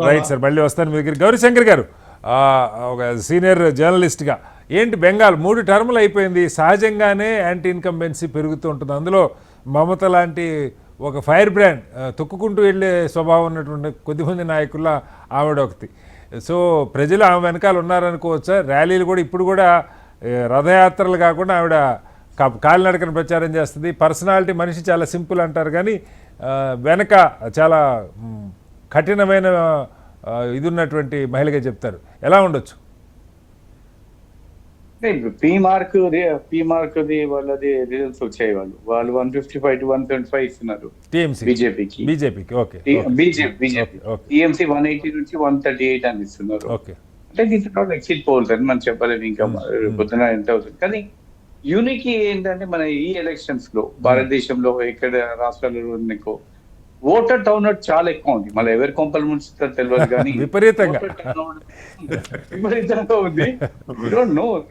Right sir, మళ్ళీ వస్తాను మీ దగ్గర. గౌరీశంకర్ గారు, ఒక సీనియర్ జర్నలిస్ట్గా ఏంటి, బెంగాల్ 3 టర్ములు అయిపోయింది, సహజంగానే యాంటీ ఇన్కంబెన్సీ పెరుగుతూ ఉంటుంది. అందులో మమత లాంటి ఒక ఫైర్ బ్రాండ్ తొక్కుకుంటూ వెళ్ళే స్వభావం ఉన్నటువంటి కొద్దిమంది నాయకుల ఆవిడ ఒకటి. సో ప్రజలు ఆమె వెనకాల ఉన్నారనుకోవచ్చా? ర్యాలీలు కూడా ఇప్పుడు కూడా రథయాత్రలు కాకుండా ఆవిడ కాలినడకన ప్రచారం చేస్తుంది. పర్సనాలిటీ, మనిషి చాలా సింపుల్ అంటారు, కానీ వెనక చాలా కఠినమైన ఇది ఉన్నటువంటి మహిళగా చెప్తారు. ఎలా ఉండొచ్చు? పీ మార్క్ వాళ్ళది రిజల్ట్స్ వచ్చాయి. వాళ్ళు 155 to 175 ఇస్తున్నారు బీజేపీకి. ఓకే, బీజేపీ టీఎంసీ 180 నుంచి 138 అని ఇస్తున్నారు. అంటే దీంట్లో ఎగ్జిట్ పోల్స్ అని మనం చెప్పలేము, ఇంకా పొద్దున ఎంత అవుతుంది. కానీ యూనిక్ ఏంటంటే మన ఈ ఎలక్షన్స్ లో భారతదేశంలో ఎక్కడ రాష్ట్రాల్లో ఓటర్ టర్న్అవుట్ చాలా ఎక్కువ ఉంది. మళ్ళీ ఎవరి కొంపలు ముంచుతారో తెలియదు, కానీ విపరీతంగా ఉంది.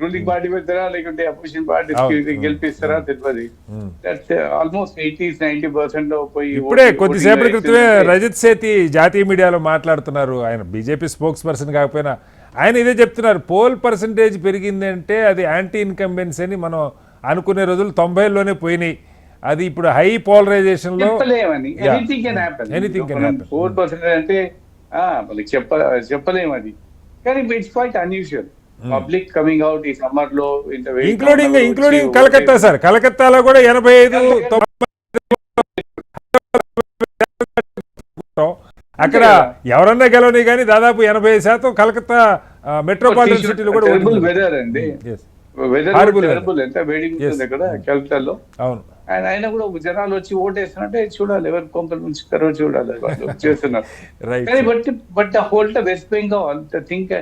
రూలింగ్ పార్టీ పెడతారా లేకుంటే అపోజిషన్ పార్టీ గెలిపిస్తారా తెలియదు. ఆల్మోస్ట్ 80-90% లో పోయి. ఇప్పుడే కొద్దిసేపటి క్రితమే రజత్ సేతి జాతీయ మీడియాలో మాట్లాడుతున్నారు. ఆయన బీజేపీ స్పోక్స్ పర్సన్ కాకపోయినా ఆయన ఇదే చెప్తున్నారు. పోల్ పర్సంటేజ్ పెరిగింది అంటే అది యాంటీ ఇన్కంబెన్సీ అని మనం అనుకునే రోజులు 90లోనే పోయినాయి. అది ఇప్పుడు హై పోలరైజేషన్ లో ఎనీథింగ్ కెన్ హ్యాపెన్. 4% అంటే వాళ్ళకి చెప్పలేము అది. కానీ it's quite unusual. Public coming out ఈ సమ్మర్ లో, ఇంక్లూడింగ్ కలకత్తా సార్. కలకత్తాలో కూడా 85 అక్కడ ఎవరన్నా గెలవని కానీ దాదాపు 80% కలకత్తా మెట్రోపాలిటన్ సిటీలో కూడా వెదర్ అండి. ఎంత వేడిగా ఉంటుంది అక్కడ కలకత్తాలో. అవును. అండ్ అయినా కూడా జనాలు వచ్చి ఓటేస్తారంటే చూడాలి, ఎవరి కొంపల నుంచి కరవ చూడాలి వాళ్ళు చేస్తున్నారు. కానీ but whole West Bengal think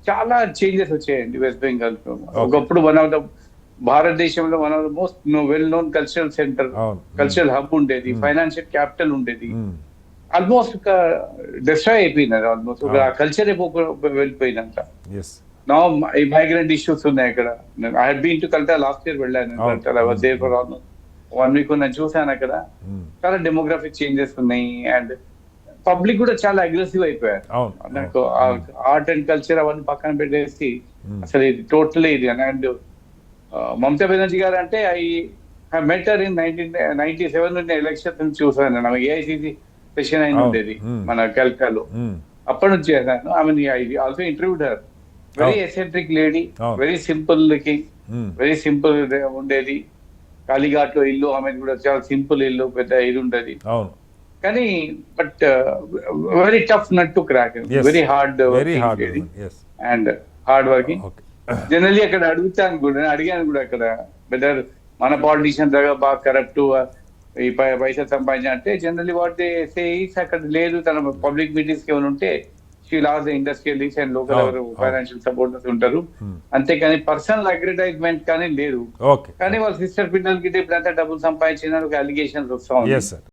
చాలా చేంజెస్ వచ్చాయండి వెస్ట్ బెంగాల్. ఒకప్పుడు భారతదేశంలో one of the most well known cultural centre, cultural hub ఉండేది, ఫైనాన్షియల్ క్యాపిటల్ ఉండేది. ఆల్మోస్ట్ ఒక డిస్ట్రాయ్ అయిపోయినది. ఆల్మోస్ట్ ఒక కల్చర్ వెళ్ళిపోయినంత. నా ఈ మైగ్రెంట్ ఇష్యూస్ ఉన్నాయి అక్కడ. I had been to Calcutta last year వెళ్ళాను. I was there for almost 1 week నేను చూసాను అక్కడ. చాలా డెమోగ్రాఫిక్ చేంజెస్ ఉన్నాయి అండ్ పబ్లిక్ కూడా చాలా అగ్రెసివ్ అయిపోయారు. నాకు ఆర్ట్ అండ్ కల్చర్ అవన్నీ పక్కన పెట్టేసి అసలు ఇది టోటలీ ఇది. అండ్ మమతా బెనర్జీ గారు అంటే I met her in 1997 election చూసాను. నాకు ఏఐసిసి సెషన్ అయిన ఉండేది మన కల్కత్తాలో. అప్పటి నుంచి చేశాను. I also interviewed her. Very eccentric lady, very simple looking, very simple ఉండేది. కాళీఘాట్ లో ఇల్లు ఆమె కూడా చాలా సింపుల్ ఇల్లు, పెద్ద ఇది ఉండేది. కానీ but very tough nut to crack, very hard and hard working. Generally అక్కడ అడిగాను కూడా అక్కడ బెటర్ మన పాలిటిషియన్స్ దగ్గర బాగా కరప్ట్ ఈ పైసా సంపాదించిన అంటే generally what they say is అక్కడ లేదు. తన పబ్లిక్ మీటింగ్స్ కి ఏమైనా ఉంటే she loss the industrialist and local ఎవరు ఫైనాన్షియల్ సపోర్టర్స్ ఉంటారు. అంతేకాని పర్సనల్ అడ్వర్టైజ్మెంట్ కానీ లేదు. కానీ వాళ్ళ సిస్టర్ పిల్లలకి ఇప్పుడంతా డబ్బులు సంపాదించిన అలిగేషన్స్ వస్తా ఉన్నాయి.